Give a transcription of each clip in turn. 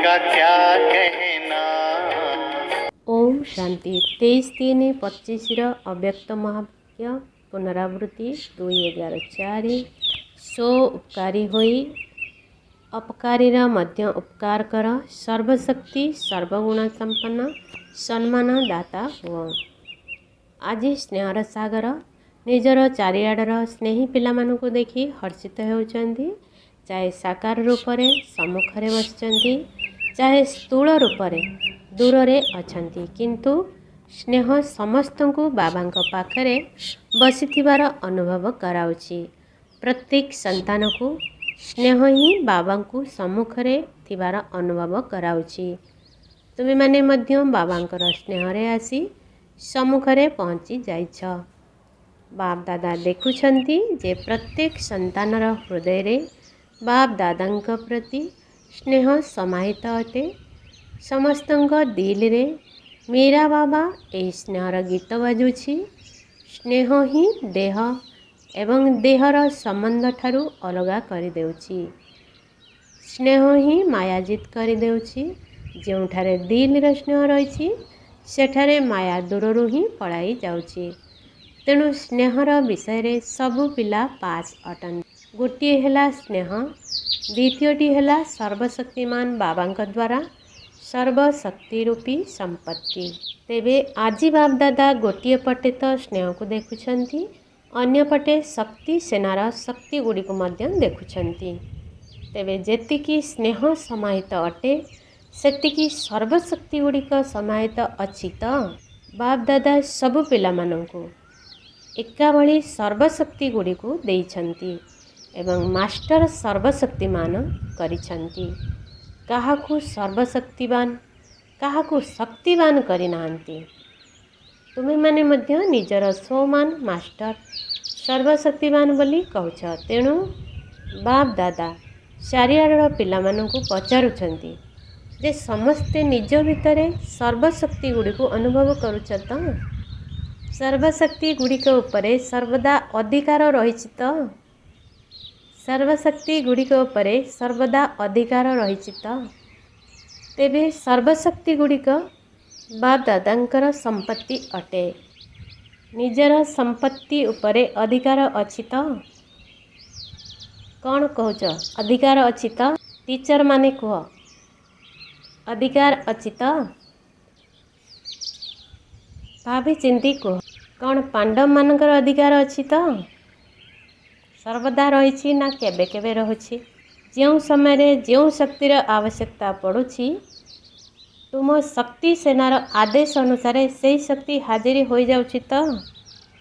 का क्या कहना। ओम शांति 23/3/25 अव्यक्त महावाक्य पुनरावृत्ति 2:11-4 सो उपकारी होई अपकारीर मध्य उपकार कर सर्वशक्ति सर्वगुण संपन्न सम्मान दाता हुआ। आज स्नेहर सागर निजर चारिआडर स्नेही पिलामानंकु देखि हर्षित होउचंदी। चाहे साकार रूपरे सम्मुखरे बसचंदी, चाहे स्थूल रूपरे दूररे अछंती, किंतु स्नेह समस्तंकु बाबांक पाखरे बसिथिबार अनुभव कराउछि। प्रत्येक संतान को स्नेह ही बाबांकु सम्मुखरे थिबार अनुभव कराउछि। तुमे माने मध्य बाबांकर स्नेहरे आसी सम्मुखरे पहुँची जाइछ। बाप दादा देखुछंती जे प्रत्येक संतानर हृदय रे बाप दादांक प्रति स्नेह समाहित अटे। समस्तंक दिल रे मीरा बाबा ए स्नेहर गीत बाजुछि। स्नेह ही देह एवं देहर संबंध ठारू अलगा करि देउछि। स्नेह ही मायाजित करि देउछि। जोंठारे दिल रे स्नेह रहिछि सेठारे माया दूररू ही पलाई जाउछि। तेणु स्नेहर विषय रे सबु पिला पास अटन। गोटिए हेला स्नेह, द्वितीयटी हेला सर्वशक्तिमान बाबांक द्वारा सर्वशक्ति रूपी संपत्ति। तेबे आजी बाप दादा गोटिए पटे तो स्नेह को देखुछंती, अन्य पटे शक्ति सेनार शक्ति गुड़ी को मध्य देखुछंती। तेबे जेतिकी स्नेह समाहित अटे सेतिकी सर्वशक्ति गुड़िक समाहित अछि तो बाप दादा सबु पिला मानंकु एका भली सर्वशक्ति गुड़ी को देइछंती एवं मास्टर सर्वशक्तिमान करिछंती। काहाकु सर्वशक्तिवान काहाकु शक्तिवान करि नांती। तुमे माने मध्य निजर सोमान मास्टर सर्वशक्तिवान बोली कहूछ। तेणु बाप दादा चारिआडर पिलामानंकु पचारुछंती जे समस्ते निज भितरे सर्वशक्ति गुड़ी को अनुभव करुछ तो सर्वशक्ति गुड़िक उपरे सर्वदा अधिकार रहिछि तो सर्वशक्ति गुड़िक उपरे सर्वदा अधिकार रहिछि तो तेबे सर्वशक्ति गुड़िक बाप दादांकर संपत्ति अटे। निजर संपत्ति उपरे अधिकार अछि तो कौन कहूछ अधिकार अछि तो टीचर माने कह अधिकार अछि तो भाभी चिंती कह कौन पांडव मानकर अधिकार अछि तो सर्वदा रहिछि ना केबे केबे रहुछि। जो समय रे जो शक्तिर आवश्यकता पड़ुछि तुम शक्ति सेनार आदेश अनुसार से शक्ति हाजिर हो जाउछि तो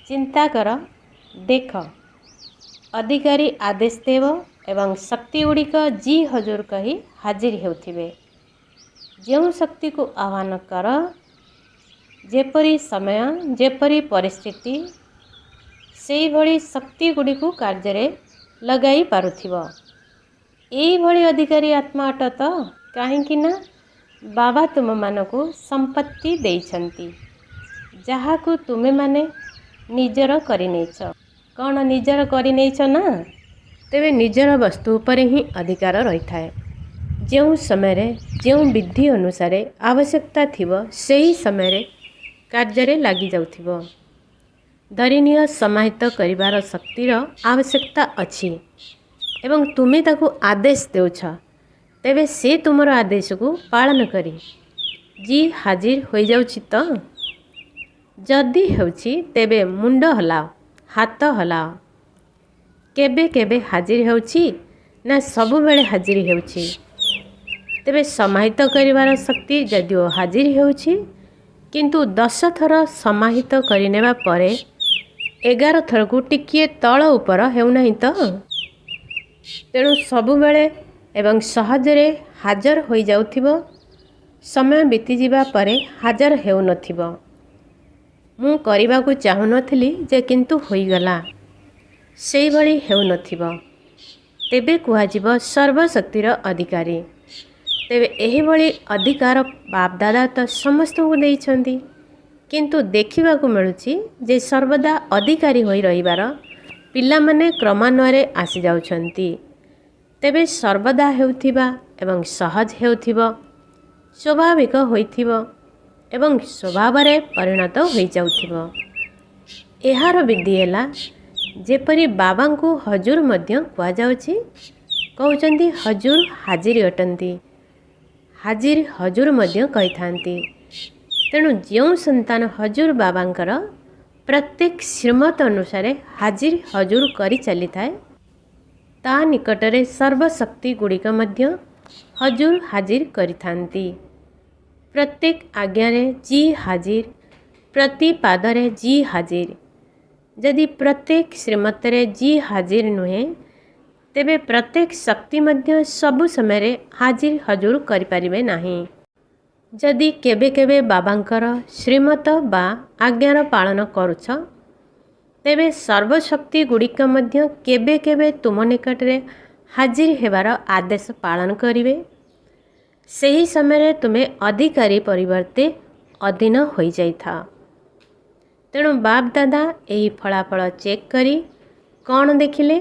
चिंता कर देख अधिकारी आदेश देव एवं शक्ति गुड़िक जी हजूर कही हाजिर होथिबे। जो शक्ति को आह्वान कर जेपरी समय जेपरी परिस्थिति सेई भली शक्ति गुड़ी को कार्य रे लगाई पारुथिबो। एई भली अधिकारी आत्मा अट तो काहेकि ना बाबा तुम मानकु संपत्ति देइछंती जहाकु तुमे माने निजर करि नैछ। कौन निजर करि नैछ ना तेबे निजर वस्तु पर ही अधिकार रही थाए। जो समय रे जो विधि अनुसार आवश्यकता थिबो सेही समय रे कार्य रे लागि जाउथिबो। धरिनिय समाहित करिवार शक्तिर आवश्यकता अछि एवं तुमे ताकू आदेश देउछ। तेबे से तुमर आदेश को पालन करी जी हाजिर हो जाउछि तो जदि होउछि तेबे मुंड हलाओ हाथ हलाओ। केबे केबे हाजिर होउछि ना सबु बेले हाजिर होउछि। तेबे समाहित करिवार शक्ति जदिओ हाजिर होउछि किंतु 10 थर समाहित करिनेबा परे 11 थर को टिकिए तळ उपर हेउनाही तो। तेणु सबु बेले एवं सहजरे हाजर हो जाउथिबो। समय बीती जिबा परे हाजर हेउ नथिबो। मु करिबा को चाहु नथिली जे किंतु होई गला सेई भली हेउ नथिबो। तेबे कुहा जिवो सर्वशक्तिर अधिकारी। तेबे एही भली अधिकार बाप दादा तो समस्त को देइछंती किंतु देखिबा को मिलुछि जे सर्वदा अधिकारी होई रहिबार पिला माने क्रमान्वये आसी जाउछंती। तेबे सर्वदा हेउथिबा एवं सहज हेउथिबो ସ୍ୱାଭାବିକ ହୋଇଥିବ ଏବଂ ସ୍ୱଭାବରେ ପରିଣତ ହୋଇଯାଉଥିବ। ଏହାର ବିଧି ହେଲା ଯେପରି ବାବାଙ୍କୁ ହଜୁର ମଧ୍ୟ କୁହାଯାଉଛି, କହୁଛନ୍ତି ହଜୁର ହାଜିର ଅଟନ୍ତି, ହାଜିର ହଜୁର ମଧ୍ୟ କହିଥାନ୍ତି। ତେଣୁ ଯେଉଁ ସନ୍ତାନ ହଜୁର ବାବାଙ୍କର ପ୍ରତ୍ୟେକ ଶ୍ରୀମତ ଅନୁସାରେ ହାଜିର ହଜୁର କରି ଚାଲିଥାଏ, ତା ନିକଟରେ ସର୍ବଶକ୍ତି ଗୁଡ଼ିକ ମଧ୍ୟ ହଜୁର ହାଜିର କରିଥାନ୍ତି। ପ୍ରତ୍ୟେକ ଆଜ୍ଞାରେ ଜି ହାଜିର, ପ୍ରତି ପାଦରେ ଜି ହାଜିର। ଯଦି ପ୍ରତ୍ୟେକ ଶ୍ରୀମତରେ ଜି ହାଜିର ନୁହେଁ, ତେବେ ପ୍ରତ୍ୟେକ ଶକ୍ତି ମଧ୍ୟ ସବୁ ସମୟରେ ହାଜିର ହଜୁର କରିପାରିବେ ନାହିଁ। ଯଦି କେବେ କେବେ ବାବାଙ୍କର ଶ୍ରୀମତ ବା ଆଜ୍ଞାର ପାଳନ କରୁଛ, ତେବେ ସର୍ବଶକ୍ତି ଗୁଡ଼ିକ ମଧ୍ୟ କେବେ କେବେ ତୁମ ନିକଟରେ ହାଜିର ହେବାର ଆଦେଶ ପାଳନ କରିବେ। ସେହି ସମୟରେ ତୁମେ ଅଧିକାରୀ ପରିବର୍ତ୍ତେ ଅଧୀନ ହୋଇଯାଇଥାଅ। ତେଣୁ ବାପ ଦାଦା ଏହି ଫଳାଫଳ ଚେକ୍ କରି କ'ଣ ଦେଖିଲେ?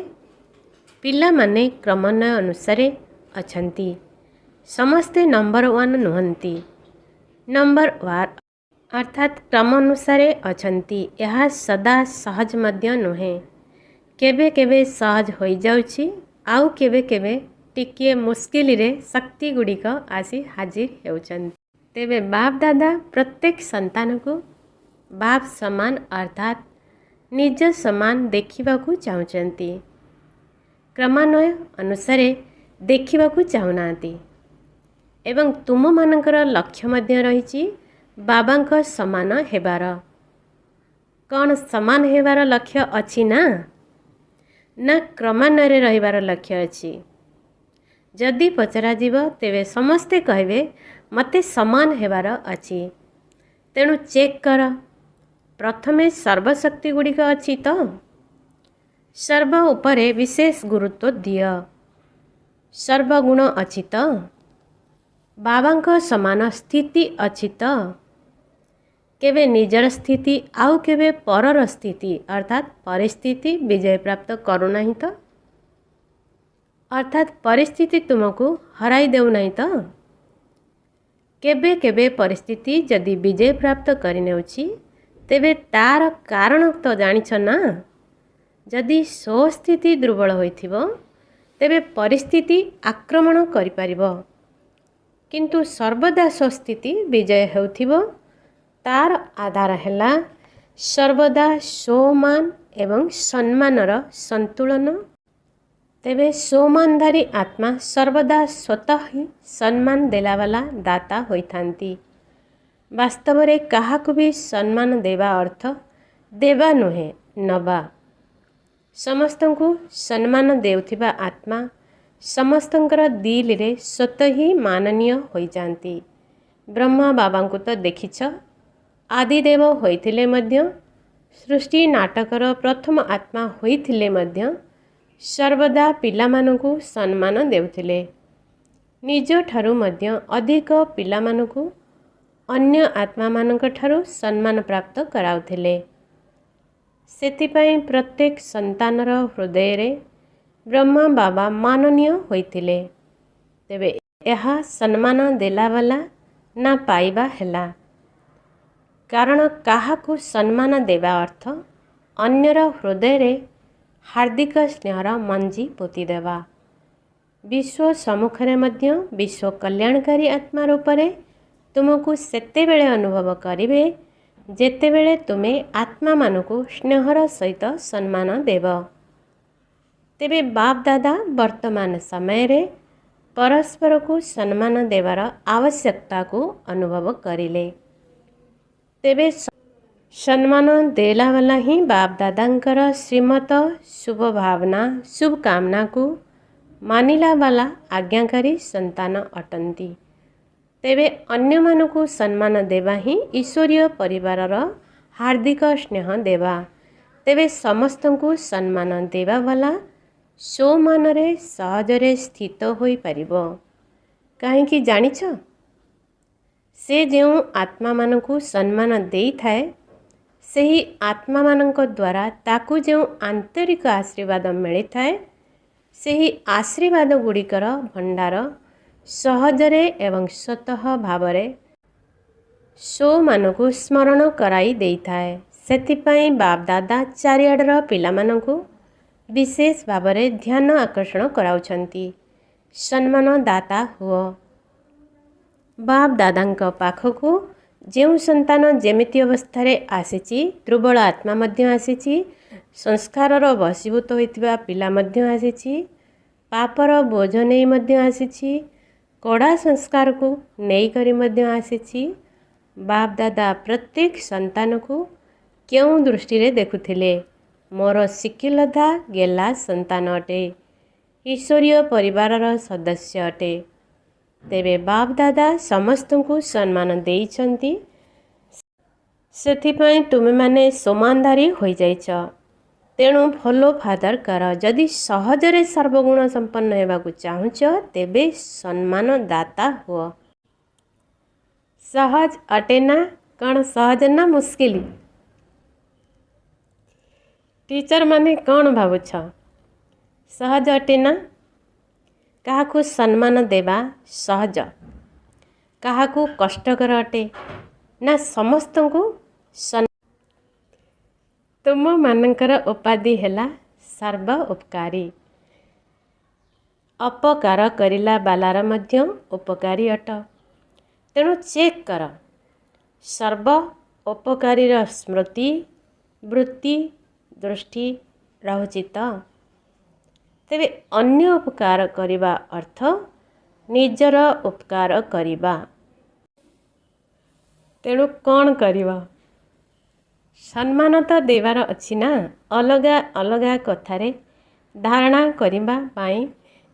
ପିଲାମାନେ କ୍ରମାନ୍ୱୟ ଅନୁସାରେ ଅଛନ୍ତି। ସମସ୍ତେ ନମ୍ବର 1 ନୁହନ୍ତି। ନମ୍ବର 1 ଅର୍ଥାତ୍ କ୍ରମ ଅନୁସାରେ ଅଛନ୍ତି। ଏହା ସଦା ସହଜ ମଧ୍ୟ ନୁହେଁ। କେବେ କେବେ ସହଜ ହୋଇଯାଉଛି, ଆଉ କେବେ କେବେ ଟିକିଏ ମୁସ୍କିଲରେ ଶକ୍ତି ଗୁଡ଼ିକ ଆସି ହାଜିର ହେଉଛନ୍ତି। ତେବେ ବାପ ଦାଦା ପ୍ରତ୍ୟେକ ସନ୍ତାନକୁ ବାପ ସମାନ ଅର୍ଥାତ୍ ନିଜ ସମାନ ଦେଖିବାକୁ ଚାହୁଁଛନ୍ତି। କ୍ରମାନ୍ୱୟ ଅନୁସାରେ ଦେଖିବାକୁ ଚାହୁଁନାହାନ୍ତି। ଏବଂ ତୁମମାନଙ୍କର ଲକ୍ଷ୍ୟ ମଧ୍ୟ ରହିଛି ବାବାଙ୍କ ସମାନ ହେବାର। କ'ଣ ସମାନ ହେବାର ଲକ୍ଷ୍ୟ ଅଛି ନା? ନା କ୍ରମାନ୍ୱୟରେ ରହିବାର ଲକ୍ଷ୍ୟ ଅଛି? ଯଦି ପଚରାଯିବ, ତେବେ ସମସ୍ତେ କହିବେ ମୋତେ ସମାନ ହେବାର ଅଛି। ତେଣୁ ଚେକ୍ କର, ପ୍ରଥମେ ସର୍ବଶକ୍ତି ଗୁଡ଼ିକ ଅଛି ତ? ସର୍ବ ଉପରେ ବିଶେଷ ଗୁରୁତ୍ୱ ଦିଅ। ସର୍ବଗୁଣ ଅଛି ତ? ବାବାଙ୍କ ସମାନ ସ୍ଥିତି ଅଛି ତ? କେବେ ନିଜର ସ୍ଥିତି ଆଉ କେବେ ପରର ସ୍ଥିତି ଅର୍ଥାତ୍ ପରିସ୍ଥିତି ବିଜୟ ପ୍ରାପ୍ତ କରୁନାହିଁ ତ? ଅର୍ଥାତ୍ ପରିସ୍ଥିତି ତୁମକୁ ହରାଇ ଦେଉନାହିଁ ତ? କେବେ କେବେ ପରିସ୍ଥିତି ଯଦି ବିଜୟ ପ୍ରାପ୍ତ କରିନେଉଛି, ତେବେ ତା'ର କାରଣ ତ ଜାଣିଛ ନା? ଯଦି ସ୍ୱସ୍ଥିତି ଦୁର୍ବଳ ହୋଇଥିବ, ତେବେ ପରିସ୍ଥିତି ଆକ୍ରମଣ କରିପାରିବ। କିନ୍ତୁ ସର୍ବଦା ସ୍ୱସ୍ଥିତି ବିଜୟ ହେଉଥିବ, ତା'ର ଆଧାର ହେଲା ସର୍ବଦା ସ୍ୱମାନ ଏବଂ ସମ୍ମାନର ସନ୍ତୁଳନ। ତେବେ ସ୍ୱମାନଧାରୀ ଆତ୍ମା ସର୍ବଦା ସ୍ୱତଃ ହିଁ ସମ୍ମାନ ଦେଲାବାଲା ଦାତା ହୋଇଥାନ୍ତି। ବାସ୍ତବରେ କାହାକୁ ବି ସମ୍ମାନ ଦେବା ଅର୍ଥ ଦେବା ନୁହେଁ, ନେବା। ସମସ୍ତଙ୍କୁ ସମ୍ମାନ ଦେଉଥିବା ଆତ୍ମା ସମସ୍ତଙ୍କର ଦିଲରେ ସ୍ୱତଃ ହିଁ ମାନନୀୟ ହୋଇଯାଆନ୍ତି। ବ୍ରହ୍ମା ବାବାଙ୍କୁ ତ ଦେଖିଛ, ଆଦିଦେବ ହୋଇଥିଲେ ମଧ୍ୟ, ସୃଷ୍ଟି ନାଟକର ପ୍ରଥମ ଆତ୍ମା ହୋଇଥିଲେ ମଧ୍ୟ ସର୍ବଦା ପିଲାମାନଙ୍କୁ ସମ୍ମାନ ଦେଉଥିଲେ। ନିଜଠାରୁ ମଧ୍ୟ ଅଧିକ ପିଲାମାନଙ୍କୁ ଅନ୍ୟ ଆତ୍ମାମାନଙ୍କ ଠାରୁ ସମ୍ମାନ ପ୍ରାପ୍ତ କରାଉଥିଲେ। ସେଥିପାଇଁ ପ୍ରତ୍ୟେକ ସନ୍ତାନର ହୃଦୟରେ ବ୍ରହ୍ମା ବାବା ମାନନୀୟ ହୋଇଥିଲେ। ତେବେ ଏହା ସମ୍ମାନ ଦେଲାବାଲା ନା ପାଇବା ହେଲା? କାରଣ କାହାକୁ ସମ୍ମାନ ଦେବା ଅର୍ଥ ଅନ୍ୟର ହୃଦୟରେ ହାର୍ଦ୍ଦିକ ସ୍ନେହର ମଞ୍ଜି ପୋତିଦେବା। ବିଶ୍ୱ ସମ୍ମୁଖରେ ମଧ୍ୟ ବିଶ୍ୱ କଲ୍ୟାଣକାରୀ ଆତ୍ମା ରୂପରେ ତୁମକୁ ସେତେବେଳେ ଅନୁଭବ କରିବେ, ଯେତେବେଳେ ତୁମେ ଆତ୍ମାମାନଙ୍କୁ ସ୍ନେହର ସହିତ ସମ୍ମାନ ଦେବ। ତେବେ ବାପ ଦାଦା ବର୍ତ୍ତମାନ ସମୟରେ ପରସ୍ପରକୁ ସମ୍ମାନ ଦେବାର ଆବଶ୍ୟକତାକୁ ଅନୁଭବ କରିଲେ। ତେବେ ସମ୍ମାନ ଦେଲାବାଲା ହିଁ ବାପ ଦାଦାଙ୍କର ଶ୍ରୀମତ ଶୁଭ ଭାବନା ଶୁଭକାମନାକୁ ମାନିଲାବାଲା ଆଜ୍ଞାକାରୀ ସନ୍ତାନ ଅଟନ୍ତି। ତେବେ ଅନ୍ୟମାନଙ୍କୁ ସମ୍ମାନ ଦେବା ହିଁ ଈଶ୍ୱରୀୟ ପରିବାରର ହାର୍ଦ୍ଦିକ ସ୍ନେହ ଦେବା। ତେବେ ସମସ୍ତଙ୍କୁ ସମ୍ମାନ ଦେବାବାଲା ସ୍ୱମାନରେ ସହଜରେ ସ୍ଥିତ ହୋଇପାରିବ। କାହିଁକି ଜାଣିଛ? ସେ ଯେଉଁ ଆତ୍ମାମାନଙ୍କୁ ସମ୍ମାନ ଦେଇଥାଏ, ସେହି ଆତ୍ମାମାନଙ୍କ ଦ୍ୱାରା ତାକୁ ଯେଉଁ ଆନ୍ତରିକ ଆଶୀର୍ବାଦ ମିଳିଥାଏ, ସେହି ଆଶୀର୍ବାଦ ଗୁଡ଼ିକର ଭଣ୍ଡାର ସହଜରେ ଏବଂ ସ୍ୱତଃ ଭାବରେ ସୋମାନଙ୍କୁ ସ୍ମରଣ କରାଇ ଦେଇଥାଏ। ସେଥିପାଇଁ ବାପ ଦାଦା ଚାରିଆଡ଼ର ପିଲାମାନଙ୍କୁ ବିଶେଷ ଭାବରେ ଧ୍ୟାନ ଆକର୍ଷଣ କରାଉଛନ୍ତି। ସମ୍ମାନ ଦାତା ହୁଅ। ବାପ ଦାଦାଙ୍କ ପାଖକୁ ଯେଉଁ ସନ୍ତାନ ଯେମିତି ଅବସ୍ଥାରେ ଆସିଛି, ଦୁର୍ବଳ ଆତ୍ମା ମଧ୍ୟ ଆସିଛି, ସଂସ୍କାରର ବଶୀଭୂତ ହୋଇଥିବା ପିଲା ମଧ୍ୟ ଆସିଛି, ପାପର ବୋଝ ନେଇ ମଧ୍ୟ ଆସିଛି, କଡ଼ା ସଂସ୍କାରକୁ ନେଇକରି ମଧ୍ୟ ଆସିଛି। ବାପ ଦାଦା ପ୍ରତ୍ୟେକ ସନ୍ତାନକୁ କେଉଁ ଦୃଷ୍ଟିରେ ଦେଖୁଥିଲେ? ମୋର ଶିଖିଲଧା ଗେଲା ସନ୍ତାନ ଅଟେ, ଈଶ୍ୱରୀୟ ପରିବାରର ସଦସ୍ୟ ଅଟେ। ତେବେ ବାପ ଦାଦା ସମସ୍ତଙ୍କୁ ସମ୍ମାନ ଦେଇଛନ୍ତି। ସେଥିପାଇଁ ତୁମେମାନେ ସମାନଧାରୀ ହୋଇଯାଇଛ। ତେଣୁ ଫଲୋ ଫାଦର କର। ଯଦି ସହଜରେ ସର୍ବଗୁଣ ସମ୍ପନ୍ନ ହେବାକୁ ଚାହୁଁଛ, ତେବେ ସମ୍ମାନ ଦାତା ହୁଅ। ସହଜ ଅଟେ ନା? କ'ଣ ସହଜ ନା ମୁସ୍କିଲ? ଟିଚର ମାନେ କ'ଣ ଭାବୁଛ? ସହଜ ଅଟେ ନା? କାହାକୁ ସମ୍ମାନ ଦେବା ସହଜ? କାହାକୁ କଷ୍ଟକର ଅଟେ ନା? ସମସ୍ତଙ୍କୁ ତୁମମାନଙ୍କର ଉପାଧି ହେଲା ସର୍ବ ଉପକାରୀ। ଅପକାର କରିଲା ବାଲାର ମଧ୍ୟ ଉପକାରୀ ଅଟ। ତେଣୁ ଚେକ୍ କର, ସର୍ବ ଉପକାରୀର ସ୍ମୃତି, ବୃତ୍ତି, ଦୃଷ୍ଟି ରହୁଛି ତ? ତେବେ ଅନ୍ୟ ଉପକାର କରିବା ଅର୍ଥ ନିଜର ଉପକାର କରିବା। ତେଣୁ କ'ଣ କରିବ? ସମ୍ମାନ ତ ଦେବାର ଅଛି ନା? ଅଲଗା ଅଲଗା କଥାରେ ଧାରଣା କରିବା ପାଇଁ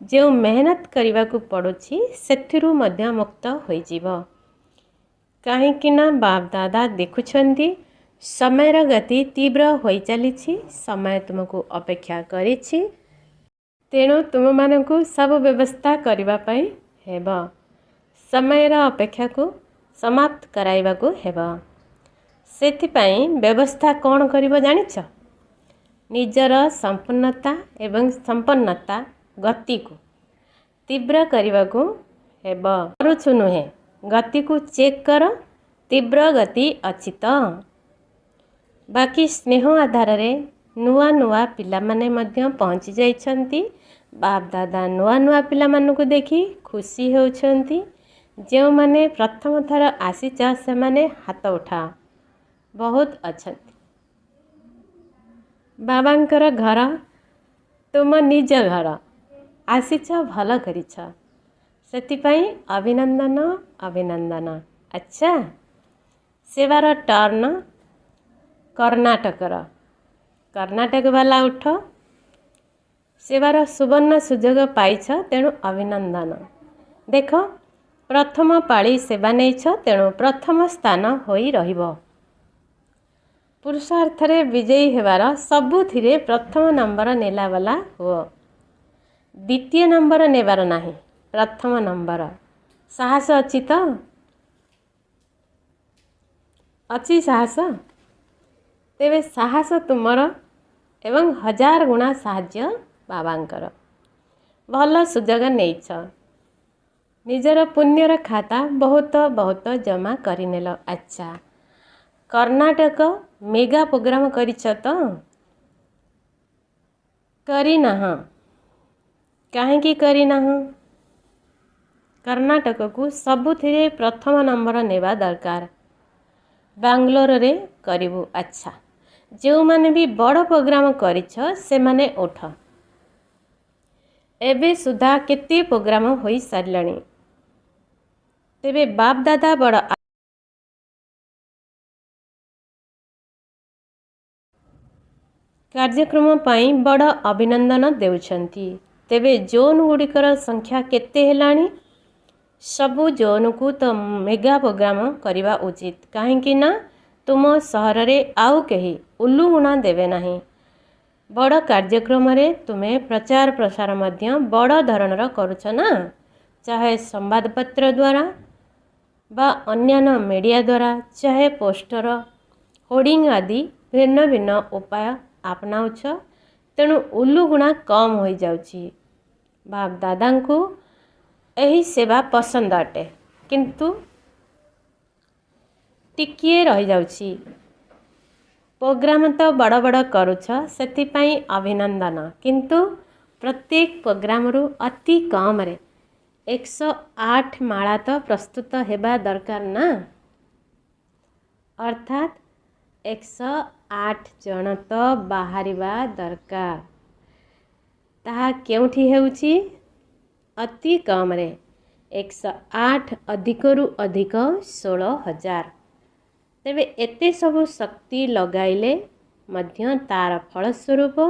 ଯେଉଁ ମେହନତ କରିବାକୁ ପଡ଼ୁଛି, ସେଥିରୁ ମଧ୍ୟ ମୁକ୍ତ ହୋଇଯିବ। କାହିଁକି ନା ବାପ ଦାଦା ଦେଖୁଛନ୍ତି ସମୟର ଗତି ତୀବ୍ର ହୋଇଚାଲିଛି। ସମୟ ତୁମକୁ ଅପେକ୍ଷା କରିଛି। ତେଣୁ ତୁମମାନଙ୍କୁ ସବୁ ବ୍ୟବସ୍ଥା କରିବା ପାଇଁ ହେବ। ସମୟର ଅପେକ୍ଷାକୁ ସମାପ୍ତ କରାଇବାକୁ ହେବ। ସେଥିପାଇଁ ବ୍ୟବସ୍ଥା କ'ଣ କରିବ ଜାଣିଛ? ନିଜର ସମ୍ପୂର୍ଣ୍ଣତା ଏବଂ ସମ୍ପନ୍ନତା ଗତିକୁ ତୀବ୍ର କରିବାକୁ ହେବ। କରୁଛୁ ନୁହେଁ, ଗତିକୁ ଚେକ୍ କର, ତୀବ୍ର ଗତି ଅଛି ତ? ବାକି ସ୍ନେହ ଆଧାରରେ ନୂଆ ନୂଆ ପିଲାମାନେ ମଧ୍ୟ ପହଞ୍ଚି ଯାଇଛନ୍ତି। ବାପ ଦାଦା ନୂଆ ନୂଆ ପିଲାମାନଙ୍କୁ ଦେଖି ଖୁସି ହେଉଛନ୍ତି। ଯେଉଁମାନେ ପ୍ରଥମ ଥର ଆସିଛ, ସେମାନେ ହାତ ଉଠାଅ। ବହୁତ ଅଛନ୍ତି। ବାବାଙ୍କର ଘର ତୁମ ନିଜ ଘର। ଆସିଛ, ଭଲ କରିଛ। ସେଥିପାଇଁ ଅଭିନନ୍ଦନ, ଅଭିନନ୍ଦନ। ଆଚ୍ଛା, ସେବାର ଟର୍ନ କର୍ଣ୍ଣାଟକର। କର୍ଣ୍ଣାଟକ ବାଲା ଉଠ। ସେବାର ସୁବର୍ଣ୍ଣ ସୁଯୋଗ ପାଇଛ, ତେଣୁ ଅଭିନନ୍ଦନ। ଦେଖ, ପ୍ରଥମ ପାଳି ସେବା ନେଇଛ, ତେଣୁ ପ୍ରଥମ ସ୍ଥାନ ହୋଇ ରହିବ। ପୁରୁଷାର୍ଥରେ ବିଜୟୀ ହେବାର ସବୁଥିରେ ପ୍ରଥମ ନମ୍ବର ନେଲା ବାଲା ହୁଅ। ଦ୍ୱିତୀୟ ନମ୍ବର ନେବାର ନାହିଁ, ପ୍ରଥମ ନମ୍ବର। ସାହସ ଅଛି ତ? ଅଛି ସାହସ? ତେବେ ସାହସ ତୁମର ଏବଂ 1000 ଗୁଣା ସାହାଯ୍ୟ ବାବାଙ୍କର। ଭଲ ସୁଯୋଗ ନେଇଛ। ନିଜର ପୁଣ୍ୟର ଖାତା ବହୁତ ବହୁତ ଜମା କରିନେଲ। ଆଚ୍ଛା, କର୍ଣ୍ଣାଟକ ମେଗା ପ୍ରୋଗ୍ରାମ କରିଛ ତ? କରିନାହଁ? କାହିଁକି କରିନାହଁ? କର୍ଣ୍ଣାଟକକୁ ସବୁଥିରେ ପ୍ରଥମ ନମ୍ବର ନେବା ଦରକାର। ବାଙ୍ଗାଲୋରରେ କରିବୁ। ଆଚ୍ଛା, ଯେଉଁମାନେ ବି ବଡ଼ ପ୍ରୋଗ୍ରାମ କରିଛ, ସେମାନେ ଉଠ। ଏବେ ସୁଦ୍ଧା କେତେ ପ୍ରୋଗ୍ରାମ ହୋଇସାରିଲାଣି। ତେବେ ବାପ ଦାଦା ବଡ଼ କାର୍ଯ୍ୟକ୍ରମ ପାଇଁ ବଡ଼ ଅଭିନନ୍ଦନ ଦେଉଛନ୍ତି। ତେବେ ଜୋନ୍ ଗୁଡ଼ିକର ସଂଖ୍ୟା କେତେ ହେଲାଣି? ସବୁ ଜୋନ୍କୁ ତ ମେଗା ପ୍ରୋଗ୍ରାମ କରିବା ଉଚିତ। କାହିଁକି ନା ତୁମ ସହରରେ ଆଉ କେହି ଉଲୁଗୁଣା ଦେବେ ନାହିଁ। ବଡ଼ କାର୍ଯ୍ୟକ୍ରମରେ ତୁମେ ପ୍ରଚାର ପ୍ରସାର ମଧ୍ୟ ବଡ଼ ଧରଣର କରୁଛ ନା? ଚାହେ ସମ୍ବାଦପତ୍ର ଦ୍ୱାରା ବା ଅନ୍ୟାନ୍ୟ ମିଡ଼ିଆ ଦ୍ୱାରା, ଚାହେ ପୋଷ୍ଟର, ହୋର୍ଡ଼ିଂ ଆଦି ଭିନ୍ନ ଭିନ୍ନ ଉପାୟ ଆପଣାଉଛ। ତେଣୁ ଉଲୁଗୁଣା କମ୍ ହୋଇଯାଉଛି। ବାପ ଦାଦାଙ୍କୁ यही सेवा पसंद अटे किंतु टिकिए रही जाउछि। प्रोग्राम तो बड़ बड़ करुछ सेथिपाई अभिनंदन किंतु प्रत्येक प्रोग्राम रु अति कम रे 108 माला तो प्रस्तुत हेबा दरकार ना, अर्थात 108 जन तो बाहरिबा दरकार। ताहा केउठी हेउछि अति कम रे 108 अधिकरु अधिक 16,000। तेबे एते सबु शक्ति लगाइले मध्य तार फलस्वरूप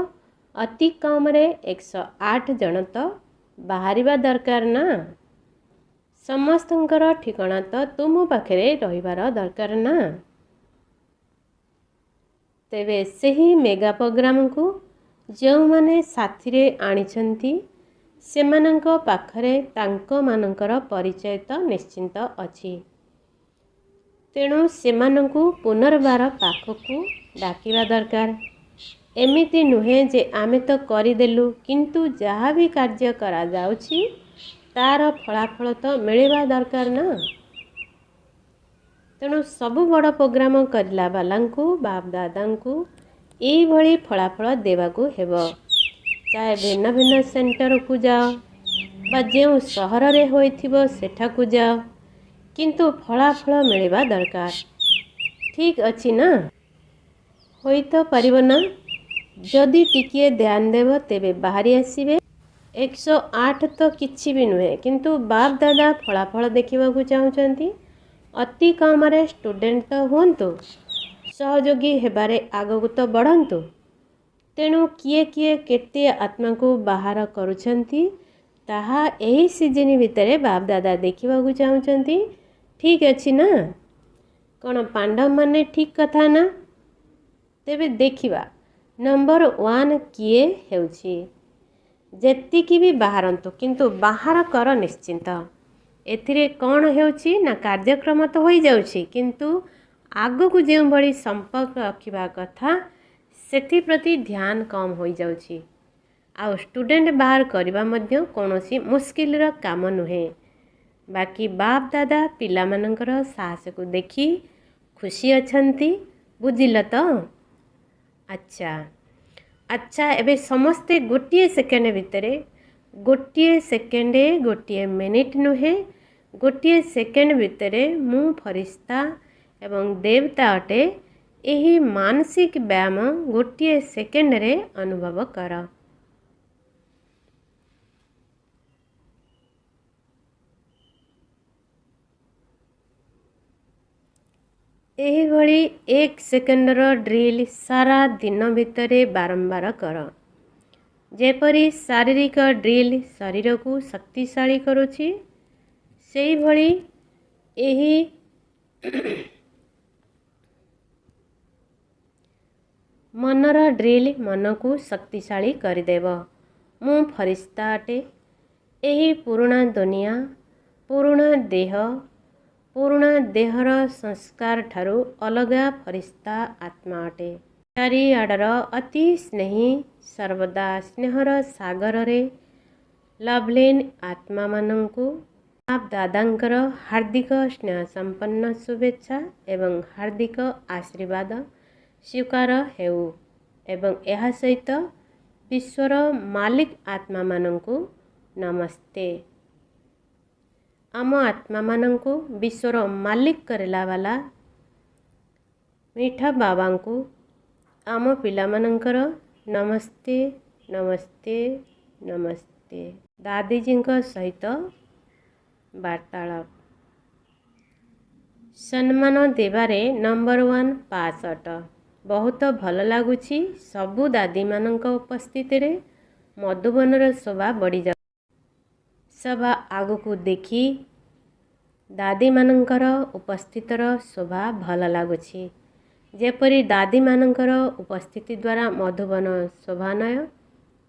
अति कम रे 108 जन तो बाहरिबा दरकार ना। समस्तंकर ठिकाना तो तुम पाखरे रहिबार दरकार ना। तेबे सही मेगा प्रोग्राम को जो माने साथी रे आनिछंती सेमानंक पाखरे तांको मानंकर परिचय तो निश्चिंत अछि। तेणु सेमानंकु पुनर्बार पाखकु डाकिबा दरकार। एमिति नुहे जे आमे तो करिदेलु किंतु जहाँ भी कार्य करा जाउछि तार फलाफल तो मिलवा दरकार ना। तेणु सबु बड़ प्रोग्राम करला बालांकु बाप दादांकु एई भली फलाफल देवाकु हेबो। चाहे भिन्न भिन्न सेंटर को जाओ बा जो सहर रे होइथिबो सेठाकु जाओ किंतु फलाफल मिलवा दरकार। ठीक अछि ना? होई तो परिबो ना? जदि टिकिए ध्यान देव तेबे बाहरी आसीबे। 108 तो किछि भी नुहे किंतु बाप दादा फलाफल देखिबा को चाहुचंती। अति कम रे स्टूडेंट तो हुंतु, सहयोगी हेबारे आगकु तो बढ़ंतु। तेणु किए किए केते आत्मा को बाहर करुछंती ताहा एही सीजन भितरे बाप दादा देखिबा को चाहुचंती। ठीक अछि ना? कोन पांडव माने ठीक कथा ना? तेबे देखिबा नंबर 1 किए हेउछि। जेतिकी भी बाहरंतु किंतु बाहर कर निश्चिंत। एथिरे कौन हेउछि ना कार्यक्रम तो होई जाउछि किंतु आगो को जेउ बड़ी संपर्क रखिबा कथा सेथि प्रति ध्यान कम होई जाउछि। आ स्टूडेंट बाहर करबा मध्य कोनोसी मुश्किल रो काम नुहे। बाकी बाप दादा पिला मानकर साहस को देखी खुशी अछंती। बुझिल तो? अच्छा अच्छा एबे समस्ते गोटिए सेकेंड भितरे गोटिए सेकेंडे गोटिए मिनिट नुहे गोटिए सेकेंड भितरे मु फरिश्ता एवं देवता अटे एही मानसिक व्यायाम गोटिए सेकेंड रे अनुभव कर। एही भली 1 सेकेंड रो ड्रिल सारा दिन भितरे बारंबार कर। जेपरी शारीरिक ड्रिल शरीर को शक्तिशाली करुछि सेही भली एही मनर ड्रिल मन को शक्तिशाली करदेव। मु फरिश्ता अटे एही पुराणा दुनिया पुराणा देहर संस्कार ठारू अलगा फरिश्ता आत्मा अटे। चारिआडर अति स्नेही सर्वदा स्नेहर सागर रे लवलीन आत्मा मानंकु आप दादांकर हार्दिक स्नेह संपन्न शुभेच्छा एवं हार्दिक आशीर्वाद स्वीकार हेउ एवं यह सहित विश्वर मालिक आत्मा मानंकु नमस्ते। आम आत्मा मानंकु विश्वर मालिक करला वाला मीठा बाबा को आम पिला मानंकर नमस्ते नमस्ते नमस्ते। दादीजी सहित वार्तालाप सम्मान देवारे नंबर 1 पास अट। बहुत भल लगुछि सबु दादी मानंक उपस्थिति रे मधुबनर शोभा बढ़ी जा। सभा आगु को देखी दादी मानंकर उपस्थितर शोभा भल लगुछि। जेपरी दादी मानंकर उपस्थिति द्वारा मधुबन शोभानय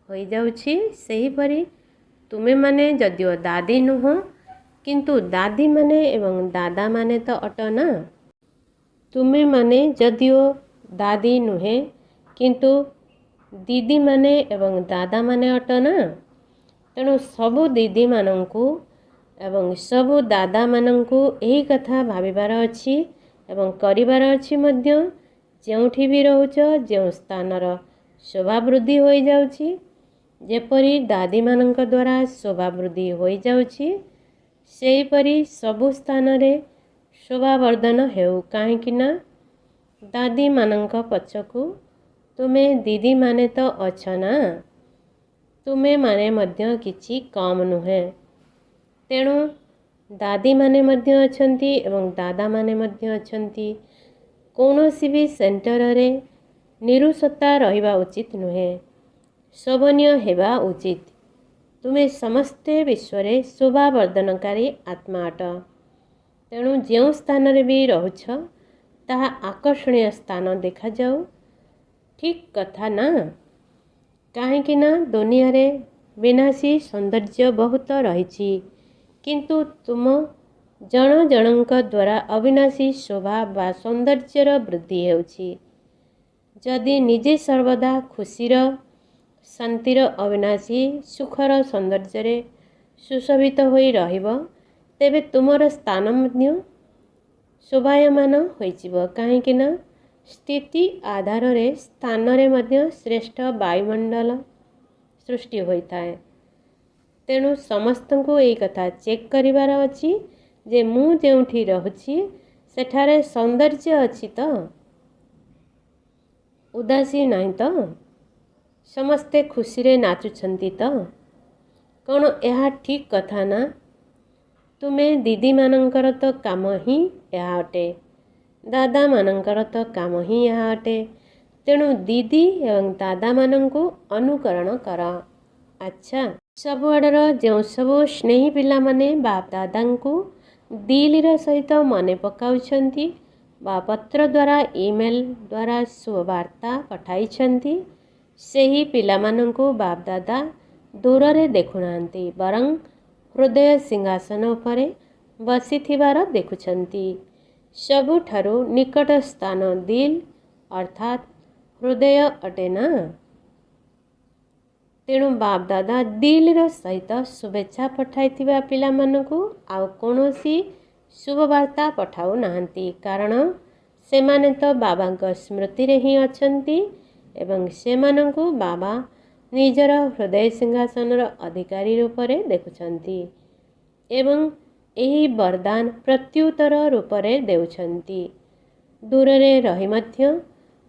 हो जाउछि सेहीपरि तुमे माने जदिओ दादी नुह किंतु दादी माने एवं दादा माने तो अट ना। तुमे माने जदिओ दादी नुहे किंतु दीदी माने एवं दादा माने अट ना। तेणु सबु दीदी मानंकु ଏବଂ ସବୁ ଦାଦାମାନଙ୍କୁ ଏହି କଥା ଭାବିବାର ଅଛି ଏବଂ କରିବାର ଅଛି ମଧ୍ୟ। ଯେଉଁଠି ବି ରହୁଛ, ଯେଉଁ ସ୍ଥାନର ଶୋଭା ବୃଦ୍ଧି ହୋଇଯାଉଛି, ଯେପରି ଦାଦୀମାନଙ୍କ ଦ୍ୱାରା ଶୋଭା ବୃଦ୍ଧି ହୋଇଯାଉଛି, ସେହିପରି ସବୁ ସ୍ଥାନରେ ଶୋଭାବର୍ଦ୍ଧନ ହେଉ। କାହିଁକି ନା ଦାଦୀମାନଙ୍କ ପଛକୁ ତୁମେ ଦିଦିମାନେ ତ ଅଛ ନା, ତୁମେମାନେ ମଧ୍ୟ କିଛି କମ୍ ନୁହେଁ। ତେଣୁ ଦାଦୀମାନେ ମଧ୍ୟ ଅଛନ୍ତି ଏବଂ ଦାଦାମାନେ ମଧ୍ୟ ଅଛନ୍ତି। କୌଣସି ବି ସେଣ୍ଟରରେ ନିରୁଷତା ରହିବା ଉଚିତ ନୁହେଁ, ଶୋଭନୀୟ ହେବା ଉଚିତ। ତୁମେ ସମସ୍ତେ ବିଶ୍ୱରେ ଶୋଭାବର୍ଦ୍ଧନକାରୀ ଆତ୍ମା ଅଟ। ତେଣୁ ଯେଉଁ ସ୍ଥାନରେ ବି ରହୁଛ, ତାହା ଆକର୍ଷଣୀୟ ସ୍ଥାନ ଦେଖାଯାଉ। ଠିକ୍ କଥା ନା? କାହିଁକି ନା ଦୁନିଆରେ ବିନାଶୀ ସୌନ୍ଦର୍ଯ୍ୟ ବହୁତ ରହିଛି, କିନ୍ତୁ ତୁମ ଜଣ ଜଣଙ୍କ ଦ୍ୱାରା ଅବିନାଶୀ ଶୋଭା ବା ସୌନ୍ଦର୍ଯ୍ୟର ବୃଦ୍ଧି ହେଉଛି। ଯଦି ନିଜେ ସର୍ବଦା ଖୁସିର, ଶାନ୍ତିର, ଅବିନାଶୀ ସୁଖର ସୌନ୍ଦର୍ଯ୍ୟରେ ସୁଶୋଭିତ ହୋଇ ରହିବ, ତେବେ ତୁମର ସ୍ଥାନ ମଧ୍ୟ ଶୋଭାୟମାନ ହୋଇଯିବ। କାହିଁକି ନା ସ୍ଥିତି ଆଧାରରେ ସ୍ଥାନରେ ମଧ୍ୟ ଶ୍ରେଷ୍ଠ ବାୟୁମଣ୍ଡଳ ସୃଷ୍ଟି ହୋଇଥାଏ। ତେଣୁ ସମସ୍ତଙ୍କୁ ଏହି କଥା ଚେକ୍ କରିବାର ଅଛି ଯେ ମୁଁ ଯେଉଁଠି ରହୁଛି ସେଠାରେ ସୌନ୍ଦର୍ଯ୍ୟ ଅଛି ତ, ଉଦାସୀ ନାହିଁ ତ, ସମସ୍ତେ ଖୁସିରେ ନାଚୁଛନ୍ତି ତ। କ'ଣ ଏହା ଠିକ୍ କଥା ନା? ତୁମେ ଦିଦିମାନଙ୍କର ତ କାମ ହିଁ ଏହା ଅଟେ, ଦାଦାମାନଙ୍କର ତ କାମ ହିଁ ଏହା ଅଟେ। ତେଣୁ ଦିଦି ଏବଂ ଦାଦାମାନଙ୍କୁ ଅନୁକରଣ କର। ଆଚ୍ଛା, ସବୁଆଡ଼ର ଯେଉଁ ସବୁ ସ୍ନେହୀ ପିଲାମାନେ ବାପ ଦାଦାଙ୍କୁ ଦିଲ୍ର ସହିତ ମନେ ପକାଉଛନ୍ତି ବା ପତ୍ର ଦ୍ୱାରା, ଇମେଲ୍ ଦ୍ୱାରା ଶୁଭବାର୍ତ୍ତା ପଠାଇଛନ୍ତି, ସେହି ପିଲାମାନଙ୍କୁ ବାପ ଦାଦା ଦୂରରେ ଦେଖୁନାହାନ୍ତି, ବରଂ ହୃଦୟ ସିଂହାସନ ଉପରେ ବସିଥିବାର ଦେଖୁଛନ୍ତି। ସବୁଠାରୁ ନିକଟ ସ୍ଥାନ ଦିଲ୍ ଅର୍ଥାତ୍ ହୃଦୟ ଅଟେ ନା। ତେଣୁ ବାପ ଦାଦା ଦିଲ୍ର ସହିତ ଶୁଭେଚ୍ଛା ପଠାଇଥିବା ପିଲାମାନଙ୍କୁ ଆଉ କୌଣସି ଶୁଭବାର୍ତ୍ତା ପଠାଉ ନାହାନ୍ତି, କାରଣ ସେମାନେ ତ ବାବାଙ୍କ ସ୍ମୃତିରେ ହିଁ ଅଛନ୍ତି ଏବଂ ସେମାନଙ୍କୁ ବାବା ନିଜର ହୃଦୟ ସିଂହାସନର ଅଧିକାରୀ ରୂପରେ ଦେଖୁଛନ୍ତି ଏବଂ ଏହି ବରଦାନ ପ୍ରତ୍ୟୁତ୍ତର ରୂପରେ ଦେଉଛନ୍ତି। ଦୂରରେ ରହି ମଧ୍ୟ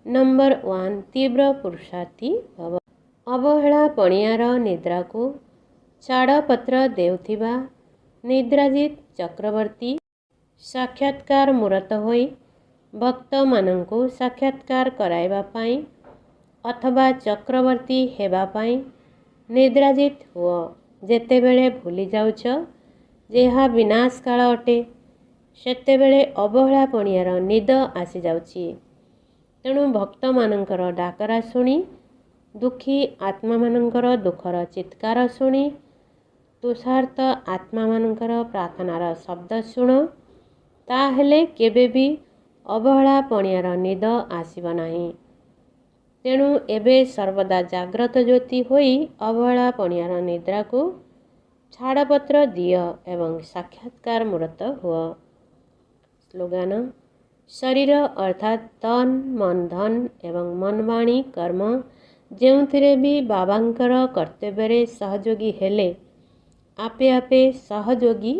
ନମ୍ବର 1 ତୀବ୍ର ପୁରୁଷାର୍ଥୀ ଭବ। ଅବହେଳା ପଣିଆର ନିଦ୍ରାକୁ ଛାଡ଼ପତ୍ର ଦେଉଥିବା ନିଦ୍ରାଜିତ ଚକ୍ରବର୍ତ୍ତୀ ସାକ୍ଷାତକାର ମୂରତ ହୋଇ ଭକ୍ତମାନଙ୍କୁ ସାକ୍ଷାତକାର କରାଇବା ପାଇଁ ଅଥବା ଚକ୍ରବର୍ତ୍ତୀ ହେବା ପାଇଁ ନିଦ୍ରାଜିତ ହୁଅ। ଯେତେବେଳେ ଭୁଲି ଯାଉଛ ଯେ ଏହା ବିନାଶ କାଳ ଅଟେ, ସେତେବେଳେ ଅବହେଳା ପଣିଆର ନିଦ ଆସିଯାଉଛି। ତେଣୁ ଭକ୍ତମାନଙ୍କର ଡାକରା ଶୁଣି, ଦୁଃଖୀ ଆତ୍ମାମାନଙ୍କର ଦୁଃଖର ଚିତ୍କାର ଶୁଣି, ତୁଷାର୍ତ ଆତ୍ମାମାନଙ୍କର ପ୍ରାର୍ଥନାର ଶବ୍ଦ ଶୁଣ, ତାହେଲେ କେବେ ବି ଅବହେଳା ପଣିଆର ନିଦ ଆସିବ ନାହିଁ। ତେଣୁ ଏବେ ସର୍ବଦା ଜାଗ୍ରତ ଜ୍ୟୋତି ହୋଇ ଅବହେଳା ପଣିଆର ନିଦ୍ରାକୁ ଛାଡ଼ପତ୍ର ଦିଅ ଏବଂ ସାକ୍ଷାତକାର ମୂରତ ହୁଅ। ସ୍ଲୋଗାନ: ଶରୀର ଅର୍ଥାତ୍ ତନ୍, ମନ୍, ଧନ୍ ଏବଂ ମନ୍, ବାଣୀ, କର୍ମ ଯେଉଁଥିରେ ବି ବାବାଙ୍କର କର୍ତ୍ତବ୍ୟରେ ସହଯୋଗୀ ହେଲେ ଆପେ ଆପେ ସହଯୋଗୀ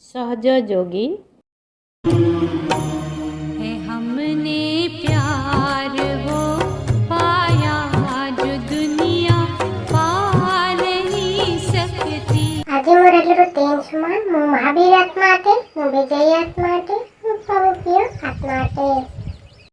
ସହଜଯୋଗୀ है। हमने प्यार वो पाया जो दुनिया पा नहीं सकती। આજે ମୋର એટલું તેન સમાન હું મહાવીર આત્મા અટે, હું વિજયી આત્મા અટે, હું પ્રભુ પ્રિય આત્મા અટે।